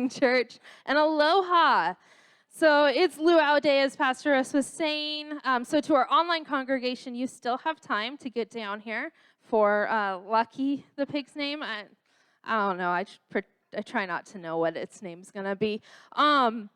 morning, church, and aloha. So it's Luau Day, as Pastor Russ was saying. So to our online congregation, you still have time to get down here for Lucky, the pig's name. I don't know. I try not to know what its name's going to be. And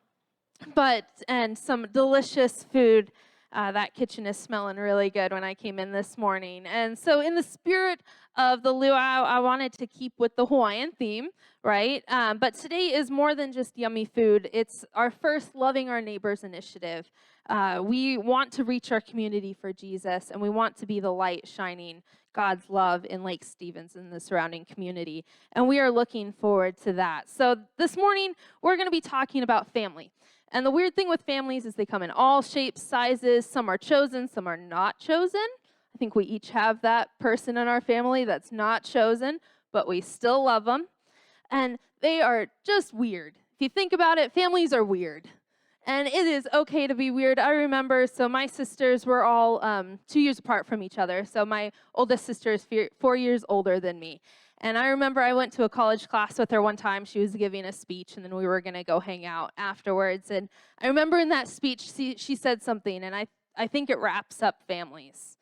some delicious food. That kitchen is smelling really good when I came in this morning. And so in the spirit of the luau, I wanted to keep with the Hawaiian theme, right? But today is more than just yummy food. It's our first Loving Our Neighbors initiative. We want to reach our community for Jesus, and we want to be the light shining God's love in Lake Stevens and the surrounding community. And we are looking forward to that. So this morning, we're going to be talking about family. And the weird thing with families is they come in all shapes, sizes. Some are chosen, some are not chosen. I think we each have that person in our family that's not chosen, but we still love them. And they are just weird. If you think about it, families are weird. And it is okay to be weird. I remember, so my sisters were all 2 years apart from each other. So my oldest sister is 4 years older than me. And I remember I went to a college class with her one time. She was giving a speech, and then we were going to go hang out afterwards. And I remember in that speech, she said something, and I think it wraps up families.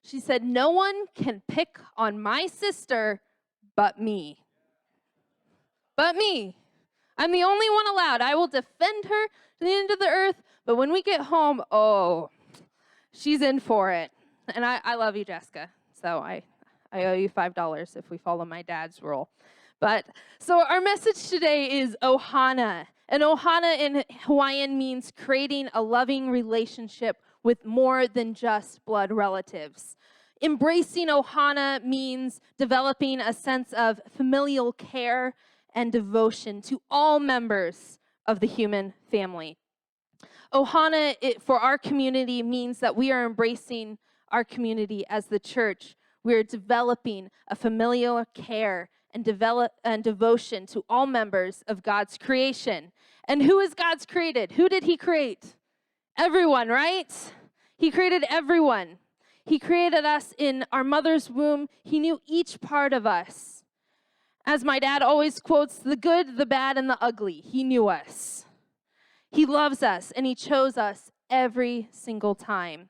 She said, "No one can pick on my sister but me." But me. I'm the only one allowed. I will defend her to the end of the earth, but when we get home, oh, she's in for it. And I love you, Jessica, so I owe you $5 if we follow my dad's rule. But so our message today is Ohana. And Ohana in Hawaiian means creating a loving relationship with more than just blood relatives. Embracing Ohana means developing a sense of familial care and devotion to all members of the human family. Ohana for our community means that we are embracing our community as the church. We are developing a familial care and devotion to all members of God's creation. And who is God's created? Who did he create? Everyone, right? He created everyone. He created us in our mother's womb. He knew each part of us. As my dad always quotes, the good, the bad, and the ugly. He knew us. He loves us, and he chose us every single time.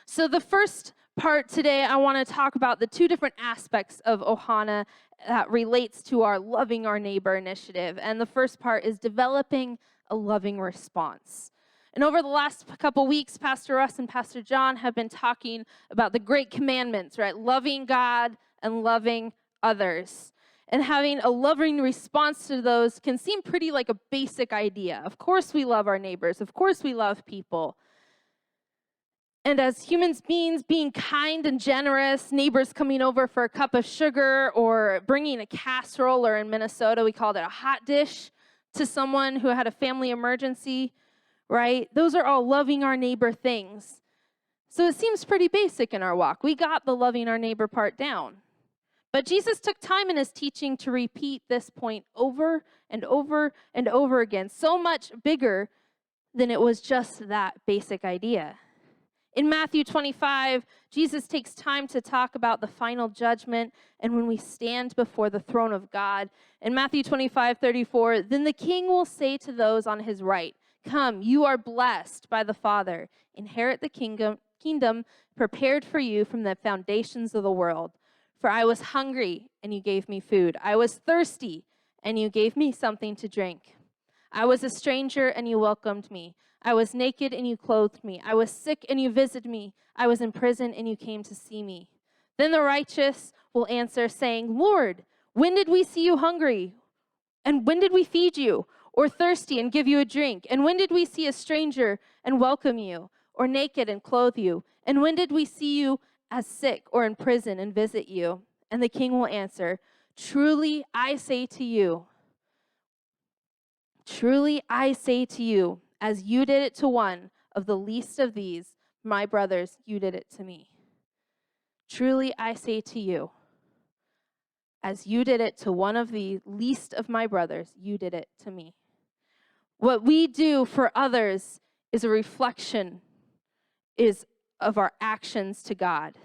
So the first part today, I want to talk about the two different aspects of Ohana that relates to our Loving Our Neighbor initiative. And the first part is developing a loving response. And over the last couple weeks, Pastor Russ and Pastor John have been talking about the great commandments, right? Loving God and loving others. And having a loving response to those can seem pretty like a basic idea. Of course we love our neighbors. Of course we love people. And as human beings, being kind and generous, neighbors coming over for a cup of sugar or bringing a casserole, or in Minnesota, we called it a hot dish, to someone who had a family emergency, right? Those are all loving our neighbor things. So it seems pretty basic in our walk. We got the loving our neighbor part down. But Jesus took time in his teaching to repeat this point over and over and over again, so much bigger than it was just that basic idea. In Matthew 25, Jesus takes time to talk about the final judgment and when we stand before the throne of God. In Matthew 25:34, then the king will say to those on his right, "Come, you are blessed by the Father. Inherit the kingdom prepared for you from the foundations of the world. For I was hungry, and you gave me food. I was thirsty, and you gave me something to drink. I was a stranger, and you welcomed me. I was naked, and you clothed me. I was sick, and you visited me. I was in prison, and you came to see me." Then the righteous will answer, saying, "Lord, when did we see you hungry? And when did we feed you? Or thirsty and give you a drink? And when did we see a stranger and welcome you? Or naked and clothe you? And when did we see you as sick or in prison and visit you?" And the king will answer, truly I say to you, as you did it to one of the least of these, my brothers, you did it to me. Truly I say to you, as you did it to one of the least of my brothers, you did it to me. What we do for others is a reflection of our actions to God.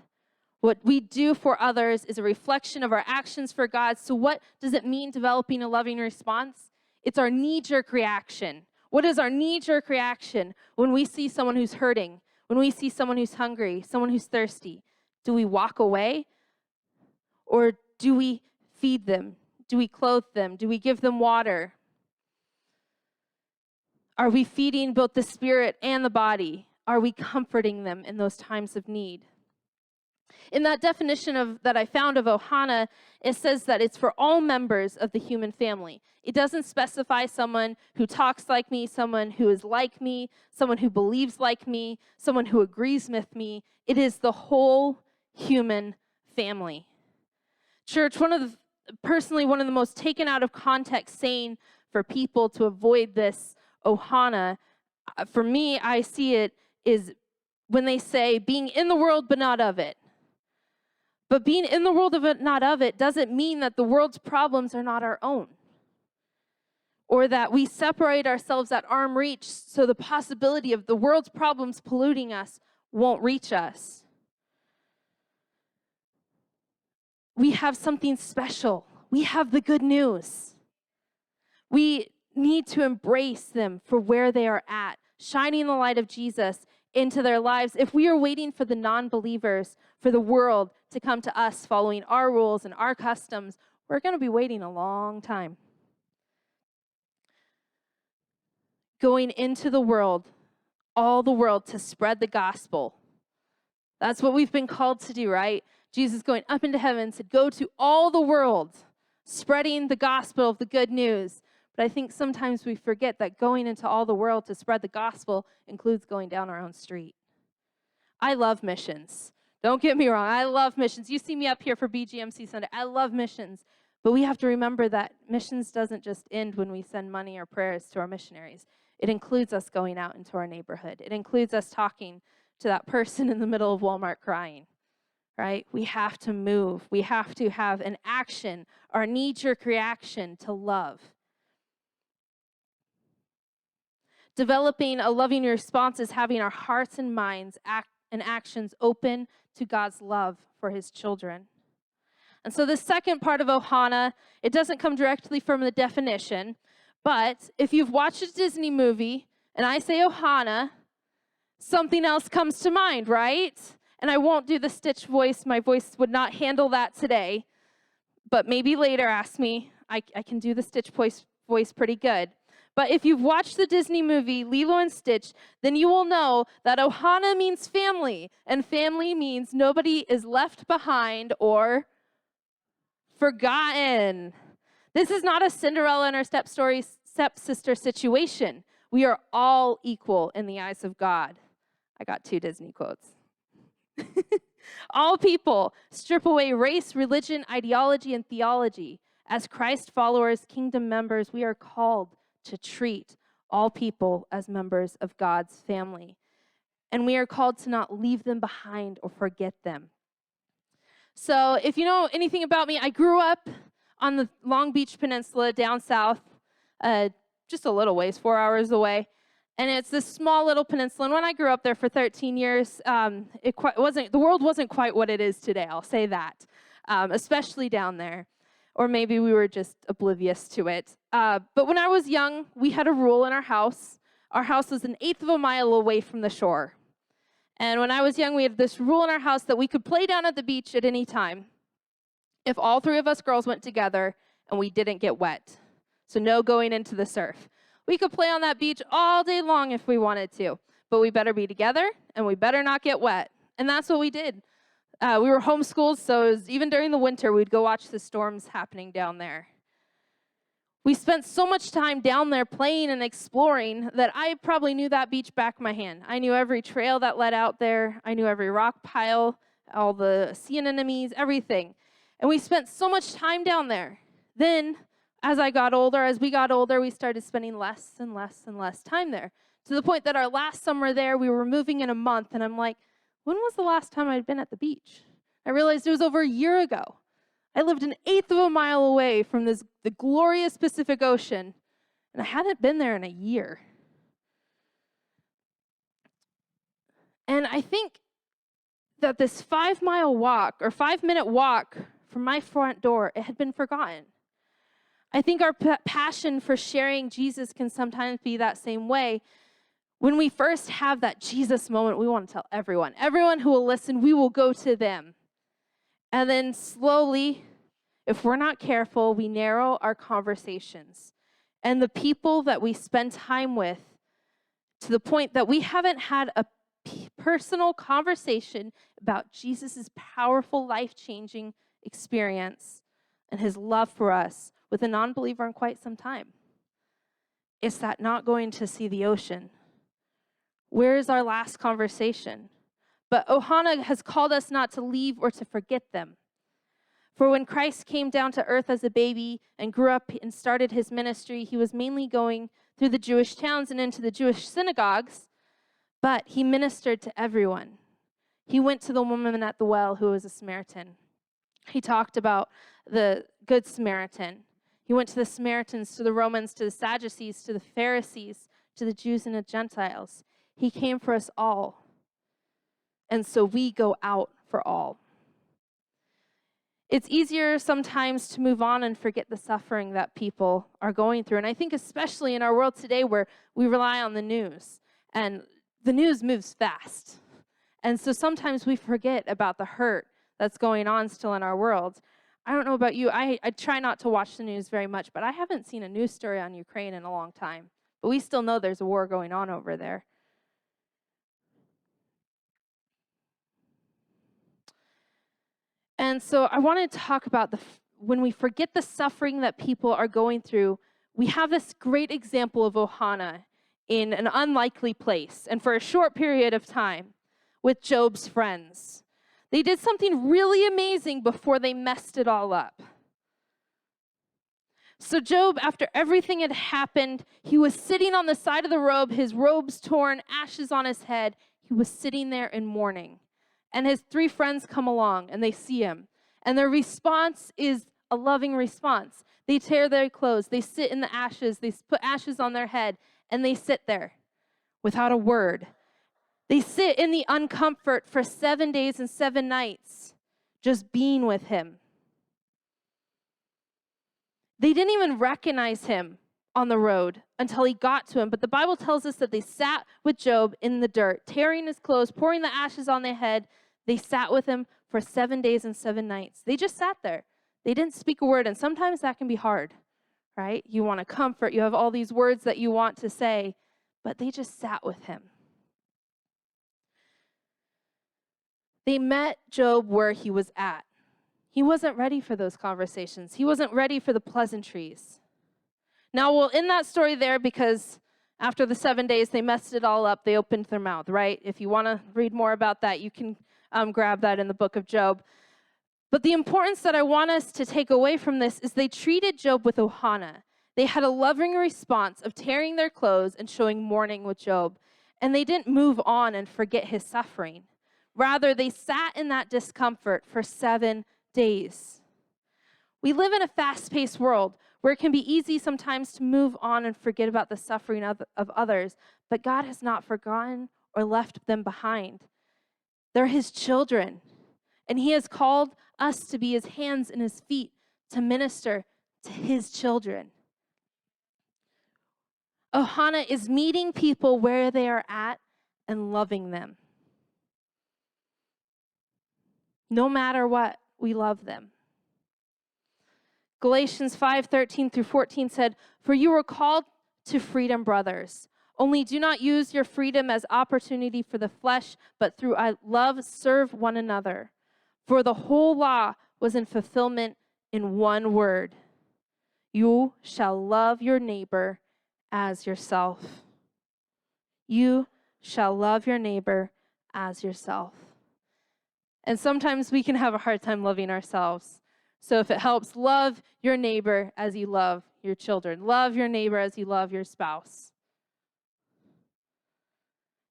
What we do for others is a reflection of our actions for God. So what does it mean developing a loving response? It's our knee-jerk reaction. What is our knee-jerk reaction when we see someone who's hurting, when we see someone who's hungry, someone who's thirsty? Do we walk away? Or do we feed them? Do we clothe them? Do we give them water? Are we feeding both the spirit and the body? Are we comforting them in those times of need? In that definition that I found of Ohana, it says that it's for all members of the human family. It doesn't specify someone who talks like me, someone who is like me, someone who believes like me, someone who agrees with me. It is the whole human family. Church, personally, one of the most taken out of context saying for people to avoid this Ohana, for me, I see it is when they say being in the world but not of it. But being in the world but not of it doesn't mean that the world's problems are not our own, or that we separate ourselves at arm's reach so the possibility of the world's problems polluting us won't reach us. We have something special. We have the good news. We need to embrace them for where they are at, shining the light of Jesus into their lives. If we are waiting for the non-believers, for the world to come to us following our rules and our customs, we're going to be waiting a long time. Going into the world, all the world, to spread the gospel. That's what we've been called to do, right? Jesus going up into heaven said, go to all the world, spreading the gospel of the good news. But I think sometimes we forget that going into all the world to spread the gospel includes going down our own street. I love missions. Don't get me wrong. I love missions. You see me up here for BGMC Sunday. I love missions. But we have to remember that missions doesn't just end when we send money or prayers to our missionaries. It includes us going out into our neighborhood. It includes us talking to that person in the middle of Walmart crying, right? We have to move. We have to have an action, our knee-jerk reaction to love. Developing a loving response is having our hearts and minds and actions open to God's love for his children. And so the second part of Ohana, it doesn't come directly from the definition, but if you've watched a Disney movie and I say Ohana, something else comes to mind, right? And I won't do the Stitch voice. My voice would not handle that today, but maybe later ask me. I can do the Stitch voice pretty good. But if you've watched the Disney movie Lilo and Stitch, then you will know that Ohana means family, and family means nobody is left behind or forgotten. This is not a Cinderella and her stepsister situation. We are all equal in the eyes of God. I got 2 Disney quotes. All people, strip away race, religion, ideology, and theology. As Christ followers, kingdom members, we are called to treat all people as members of God's family. And we are called to not leave them behind or forget them. So if you know anything about me, I grew up on the Long Beach Peninsula down south, just a little ways, 4 hours away. And it's this small little peninsula. And when I grew up there for 13 years, the world wasn't quite what it is today, I'll say that, especially down there. Or maybe we were just oblivious to it. But when I was young, we had a rule in our house. Our house was 1/8 of a mile away from the shore. And when I was young, we had this rule in our house that we could play down at the beach at any time if all 3 of us girls went together and we didn't get wet. So no going into the surf. We could play on that beach all day long if we wanted to, but we better be together and we better not get wet. And that's what we did. We were homeschooled, so even during the winter, we'd go watch the storms happening down there. We spent so much time down there playing and exploring that I probably knew that beach back of my hand. I knew every trail that led out there. I knew every rock pile, all the sea anemones, everything. And we spent so much time down there. Then, as we got older, we started spending less and less and less time there, to the point that our last summer there, we were moving in a month, and I'm like, when was the last time I'd been at the beach? I realized it was over a year ago. I lived 1/8 of a mile away from the glorious Pacific Ocean, and I hadn't been there in a year. And I think that this 5-mile walk, or 5-minute walk from my front door, it had been forgotten. I think our passion for sharing Jesus can sometimes be that same way. When we first have that Jesus moment, we want to tell everyone. Everyone who will listen, we will go to them. And then slowly, if we're not careful, we narrow our conversations. And the people that we spend time with, to the point that we haven't had a personal conversation about Jesus' powerful, life-changing experience and his love for us with a non-believer in quite some time. It's that not going to see the ocean. Where is our last conversation? But Ohana has called us not to leave or to forget them. For when Christ came down to earth as a baby and grew up and started his ministry, he was mainly going through the Jewish towns and into the Jewish synagogues, but he ministered to everyone. He went to the woman at the well who was a Samaritan. He talked about the Good Samaritan. He went to the Samaritans, to the Romans, to the Sadducees, to the Pharisees, to the Jews and the Gentiles. He came for us all. And so we go out for all. It's easier sometimes to move on and forget the suffering that people are going through. And I think especially in our world today where we rely on the news. And the news moves fast. And so sometimes we forget about the hurt that's going on still in our world. I don't know about you. I try not to watch the news very much, but I haven't seen a news story on Ukraine in a long time. But we still know there's a war going on over there. And so I want to talk about when we forget the suffering that people are going through, we have this great example of Ohana in an unlikely place and for a short period of time with Job's friends. They did something really amazing before they messed it all up. So Job, after everything had happened, he was sitting on the side of the road, his robes torn, ashes on his head. He was sitting there in mourning. And his 3 friends come along and they see him. And their response is a loving response. They tear their clothes, they sit in the ashes, they put ashes on their head, and they sit there without a word. They sit in the uncomfort for 7 days and 7 nights, just being with him. They didn't even recognize him on the road until he got to him. But the Bible tells us that they sat with Job in the dirt, tearing his clothes, pouring the ashes on their head. They sat with him for 7 days and 7 nights. They just sat there. They didn't speak a word, and sometimes that can be hard, right? You want to comfort. You have all these words that you want to say, but they just sat with him. They met Job where he was at. He wasn't ready for those conversations. He wasn't ready for the pleasantries. Now, we'll end that story there because after the 7 days, they messed it all up. They opened their mouth, right? If you want to read more about that, you can grab that in the book of Job. But the importance that I want us to take away from this is they treated Job with Ohana. They had a loving response of tearing their clothes and showing mourning with Job. And they didn't move on and forget his suffering. Rather, they sat in that discomfort for 7 days. We live in a fast-paced world where it can be easy sometimes to move on and forget about the suffering of others, but God has not forgotten or left them behind. They're his children, and he has called us to be his hands and his feet to minister to his children. Ohana is meeting people where they are at and loving them. No matter what, we love them. Galatians 5:13 through 14 said, "For you were called to freedom, brothers. Only do not use your freedom as opportunity for the flesh, but through love serve one another. For the whole law was in fulfillment in one word. You shall love your neighbor as yourself." You shall love your neighbor as yourself. And sometimes we can have a hard time loving ourselves. So if it helps, love your neighbor as you love your children. Love your neighbor as you love your spouse.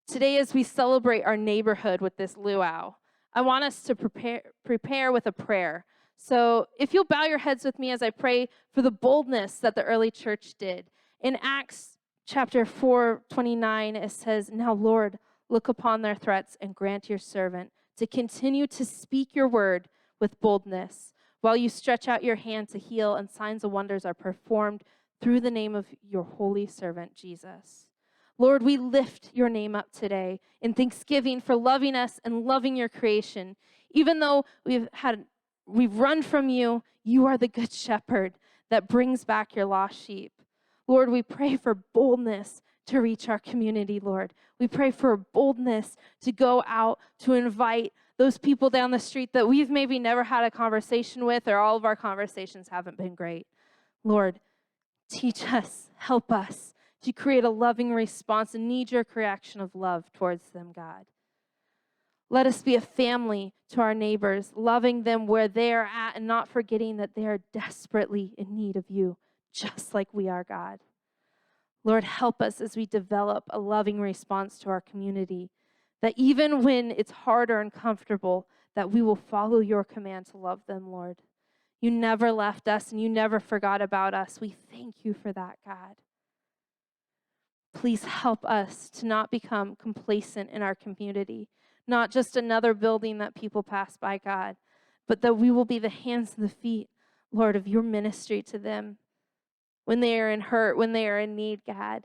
Today, as we celebrate our neighborhood with this luau, I want us to prepare with a prayer. So if you'll bow your heads with me as I pray for the boldness that the early church did. In Acts chapter 4:29, it says, "Now, Lord, look upon their threats and grant your servant to continue to speak your word with boldness. while you stretch out your hand to heal, and signs and wonders are performed through the name of your holy servant, Jesus. Lord, we lift your name up today in thanksgiving for loving us and loving your creation. Even though we've run from you, you are the good shepherd that brings back your lost sheep. Lord, we pray for boldness to reach our community, Lord. We pray for boldness to go out to invite those people down the street that we've maybe never had a conversation with, or all of our conversations haven't been great. Lord, teach us, help us to create a loving response, a knee-jerk reaction of love towards them, God. Let us be a family to our neighbors, loving them where they are at and not forgetting that they are desperately in need of you, just like we are, God. Lord, help us as we develop a loving response to our community, that even when it's hard or uncomfortable, that we will follow your command to love them, Lord. You never left us and you never forgot about us. We thank you for that, God. Please help us to not become complacent in our community, not just another building that people pass by, God, but that we will be the hands and the feet, Lord, of your ministry to them when they are in hurt, when they are in need, God,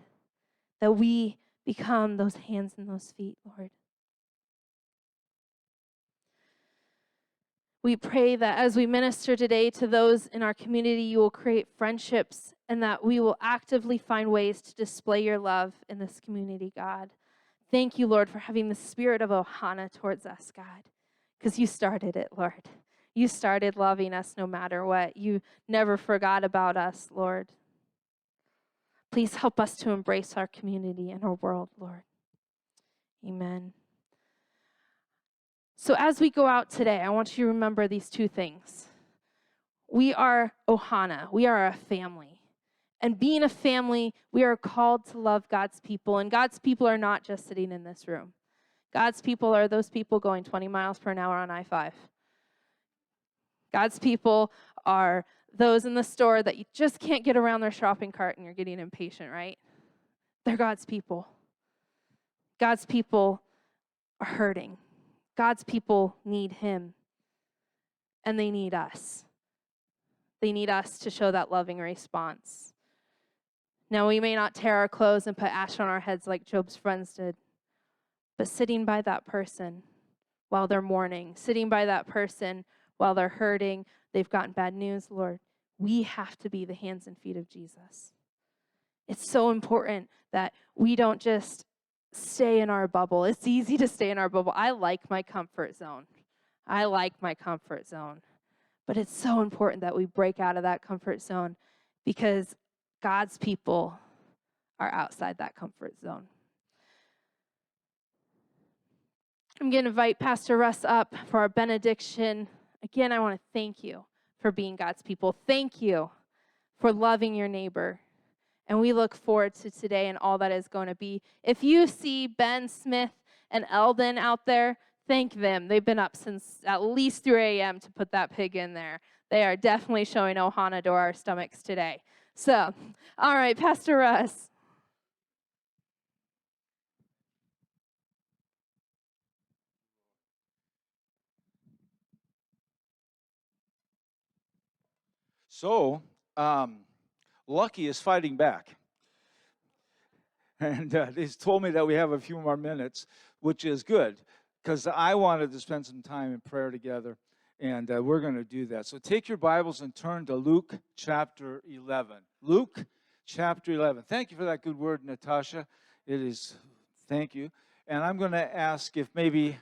that we become those hands and those feet, Lord. We pray that as we minister today to those in our community, you will create friendships and that we will actively find ways to display your love in this community, God. Thank you, Lord, for having the spirit of Ohana towards us, God, because you started it, Lord. You started loving us no matter what. You never forgot about us, Lord. Please help us to embrace our community and our world, Lord. Amen. So as we go out today, I want you to remember these two things. We are Ohana. We are a family. And being a family, we are called to love God's people. And God's people are not just sitting in this room. God's people are those people going 20 miles per hour on I-5. God's people are those in the store that you just can't get around their shopping cart and you're getting impatient, right? They're God's people. God's people are hurting. God's people need him. And they need us. They need us to show that loving response. Now, we may not tear our clothes and put ash on our heads like Job's friends did, but sitting by that person while they're mourning, sitting by that person while they're hurting, they've gotten bad news, Lord, we have to be the hands and feet of Jesus. It's so important that we don't just stay in our bubble. It's easy to stay in our bubble. I like my comfort zone. But it's so important that we break out of that comfort zone because God's people are outside that comfort zone. I'm going to invite Pastor Russ up for our benediction. Again, I want to thank you for being God's people. Thank you for loving your neighbor. And we look forward to today and all that is going to be. If you see Ben, Smith, and Eldon out there, thank them. They've been up since at least 3 a.m. to put that pig in there. They are definitely showing Ohana to our stomachs today. So, all right, Pastor Russ. So, Lucky is fighting back. And they told me that we have a few more minutes, which is good, because I wanted to spend some time in prayer together, and we're going to do that. So take your Bibles and turn to Luke chapter 11. Luke chapter 11. Thank you for that good word, Natasha. Thank you. And I'm going to ask if maybe